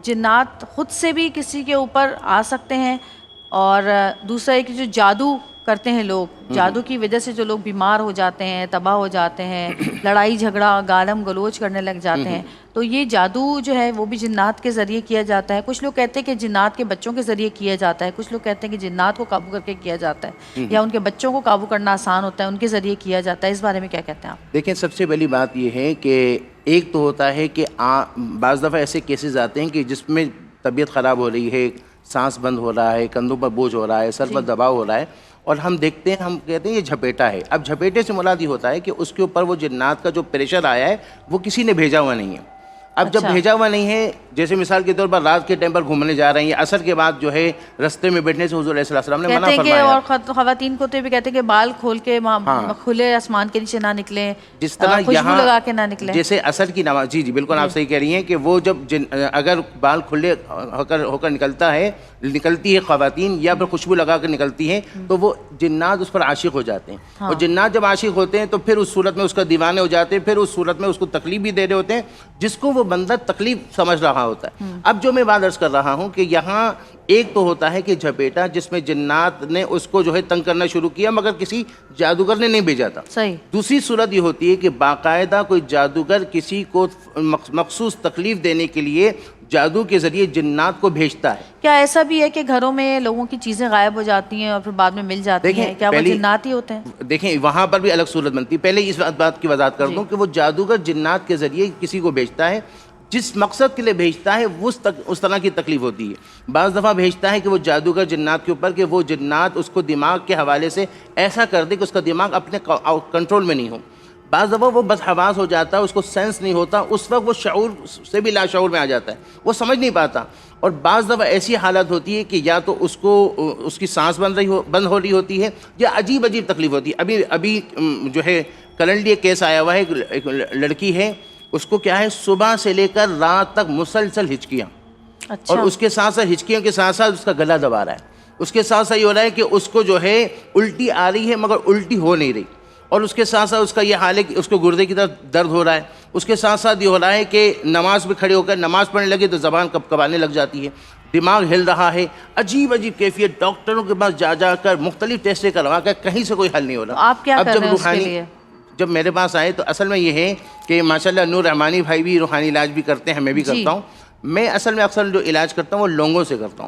جنات خود سے بھی کسی کے اوپر آ سکتے ہیں، اور دوسرا ہے کہ جو جادو کرتے ہیں لوگ، جادو کی وجہ سے جو لوگ بیمار ہو جاتے ہیں، تباہ ہو جاتے ہیں، لڑائی جھگڑا گالم گلوچ کرنے لگ جاتے ہیں، تو یہ جادو جو ہے وہ بھی جنات کے ذریعے کیا جاتا ہے۔ کچھ لوگ کہتے ہیں کہ جنات کے بچوں کے ذریعے کیا جاتا ہے، کچھ لوگ کہتے ہیں کہ جنات کو قابو کر کے کیا جاتا ہے، یا ان کے بچوں کو قابو کرنا آسان ہوتا ہے، ان کے ذریعے کیا جاتا ہے۔ اس بارے میں کیا کہتے ہیں آپ؟ دیکھیں، سب سے پہلی بات یہ ہے کہ ایک تو ہوتا ہے کہ بعض دفعہ ایسے کیسز آتے ہیں کہ جس میں طبیعت خراب ہو رہی ہے، سانس بند ہو رہا ہے، کندھوں پر بوجھ ہو رہا ہے، سر پر دباؤ ہو رہا ہے، اور ہم دیکھتے ہیں، ہم کہتے ہیں یہ جھپیٹا ہے۔ اب جھپیٹے سے مراد یہ ہوتا ہے کہ اس کے اوپر وہ جنات کا جو پریشر آیا ہے وہ کسی نے بھیجا ہوا نہیں ہے۔ اب جب بھیجا ہوا نہیں ہے، جیسے مثال کے طور پر رات کے ٹائم پر گھومنے جا رہے ہیں، عصر کے بعد جو ہے رستے میں بیٹھنے سے حضور علیہ السلام نے منع فرمایا۔ اور خواتین کو تو بھی کہتے ہیں کہ بال کھول کے کھلے آسمان کے نیچے نہ نکلیں، جس طرح خوشبو لگا کے نہ نکلیں، جیسے عصر کی نماز، جی بالکل آپ صحیح کہہ رہی ہیں کہ وہ جب اگر بال کھلے ہو کر نکلتی ہے خواتین، یا پھر خوشبو لگا کر نکلتی ہیں، تو وہ جنات اس پر عاشق ہو جاتے ہیں، اور جنات جب عاشق ہوتے ہیں تو پھر اس صورت میں اس کا دیوانے ہو جاتے ہیں، پھر اس صورت میں اس کو تکلیف بھی دے رہے ہوتے ہیں جس کو وہ بندہ تکلیف سمجھ رہا ہوتا ہے۔ اب جو میں بات عرض کر رہا ہوں کہ یہاں ایک تو ہوتا ہے کہ جھپیٹا، جس میں جنات نے اس کو جو ہے تنگ کرنا شروع کیا، مگر کسی جادوگر نے نہیں بھیجا تھا۔ صحیح۔ دوسری صورت یہ ہوتی ہے کہ باقاعدہ کوئی جادوگر کسی کو مخصوص تکلیف دینے کے لیے جادو کے ذریعے جنات کو بھیجتا ہے۔ کیا ایسا بھی ہے کہ گھروں میں لوگوں کی چیزیں غائب ہو جاتی ہیں اور پھر بعد میں مل جاتی ہیں؟ کیا وہ جنات ہی ہوتے ہیں؟ دیکھیں، وہاں پر بھی الگ صورت بنتی ہے۔ پہلے اس بات کی وضاحت کر دوں کہ وہ جادوگر جنات کے ذریعے کسی کو بھیجتا ہے، جس مقصد کے لیے بھیجتا ہے اس طرح کی تکلیف ہوتی ہے۔ بعض دفعہ بھیجتا ہے کہ وہ جادوگر جنات کے اوپر کہ وہ جنات اس کو دماغ کے حوالے سے ایسا کر دے کہ اس کا دماغ اپنے کنٹرول میں نہیں ہو۔ بعض دفعہ وہ بس حواس ہو جاتا ہے، اس کو سینس نہیں ہوتا، اس وقت وہ شعور سے بھی لاشعور میں آ جاتا ہے، وہ سمجھ نہیں پاتا۔ اور بعض دفعہ ایسی حالت ہوتی ہے کہ یا تو اس کی سانس بند ہو رہی ہوتی ہے، یا عجیب تکلیف ہوتی ہے۔ ابھی جو ہے کرنٹلی ایک کیس آیا ہوا ہے، ایک لڑکی ہے، اس کو کیا ہے، صبح سے لے کر رات تک مسلسل ہچکیاں، اور اس کے ساتھ ساتھ ہچکیوں کے ساتھ ساتھ اس کا گلا دبا رہا ہے۔ اس کے ساتھ ساتھ یہ ہو رہا ہے کہ اس کو جو ہے الٹی آ رہی ہے، مگر الٹی ہو نہیں رہی، اور اس کے ساتھ ساتھ اس کا یہ حال ہے کہ اس کو گردے کی طرف درد ہو رہا ہے۔ اس کے ساتھ ساتھ یہ ہو رہا ہے کہ نماز پہ کھڑے ہو کر نماز پڑھنے لگے تو زبان کبانے لگ جاتی ہے، دماغ ہل رہا ہے، عجیب کیفیت، ڈاکٹروں کے پاس جا کر مختلف ٹیسٹیں کروا کر کہیں سے کوئی حل نہیں ہو رہا۔ آپ کیا کر رہے ہیں اس کے لیے؟ جب میرے پاس آئے تو اصل میں یہ ہے کہ ماشاءاللہ نور رحمانی بھائی بھی روحانی علاج بھی کرتے ہیں، میں بھی کرتا ہوں۔ میں اصل میں اکثر جو علاج کرتا ہوں وہ لونگوں سے کرتا ہوں۔